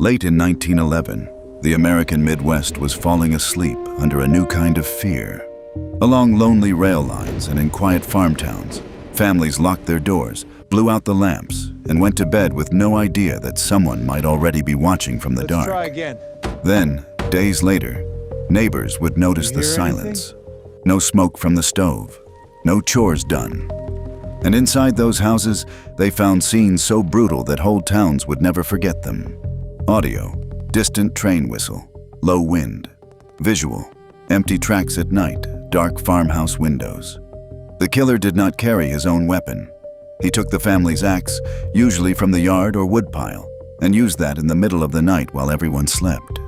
Late in 1911, the American Midwest was falling asleep under a new kind of fear. Along lonely rail lines and in quiet farm towns, families locked their doors, blew out the lamps, and went to bed with no idea that someone might already be watching from the dark. Let's try again. Then, days later, neighbors would notice the silence. No smoke from the stove, no chores done. And inside those houses, they found scenes so brutal that whole towns would never forget them. Audio, distant train whistle, low wind. Visual, empty tracks at night, dark farmhouse windows. The killer did not carry his own weapon. He took the family's axe, usually from the yard or woodpile, and used that in the middle of the night while everyone slept.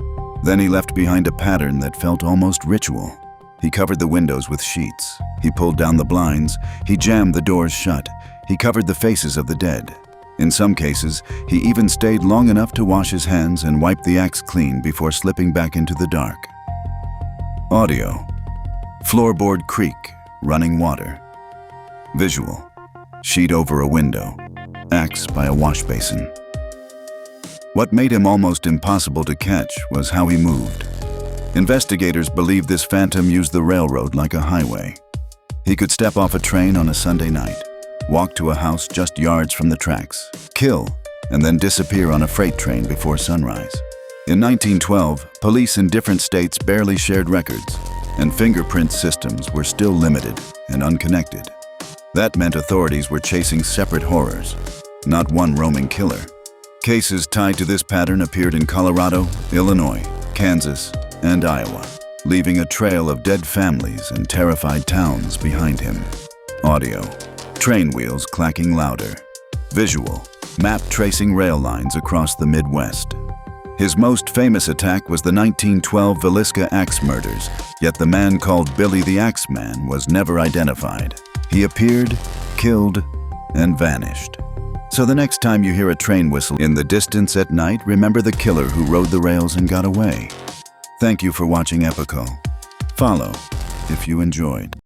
Then he left behind a pattern that felt almost ritual. He covered the windows with sheets. He pulled down the blinds. He jammed the doors shut. He covered the faces of the dead. In some cases, he even stayed long enough to wash his hands and wipe the axe clean before slipping back into the dark. Audio, floorboard creak, running water. Visual, sheet over a window, axe by a wash basin. What made him almost impossible to catch was how he moved. Investigators believe this phantom used the railroad like a highway. He could step off a train on a Sunday night, walk to a house just yards from the tracks, kill, and then disappear on a freight train before sunrise. In 1912, police in different states barely shared records, and fingerprint systems were still limited and unconnected. That meant authorities were chasing separate horrors, not one roaming killer. Cases tied to this pattern appeared in Colorado, Illinois, Kansas, and Iowa, leaving a trail of dead families and terrified towns behind him. Audio, train wheels clacking louder. Visual, map tracing rail lines across the Midwest. His most famous attack was the 1912 Villisca axe murders, yet the man called Billy the Axeman was never identified. He appeared, killed, and vanished. So the next time you hear a train whistle in the distance at night, remember the killer who rode the rails and got away. Thank you for watching Epochal. Follow if you enjoyed.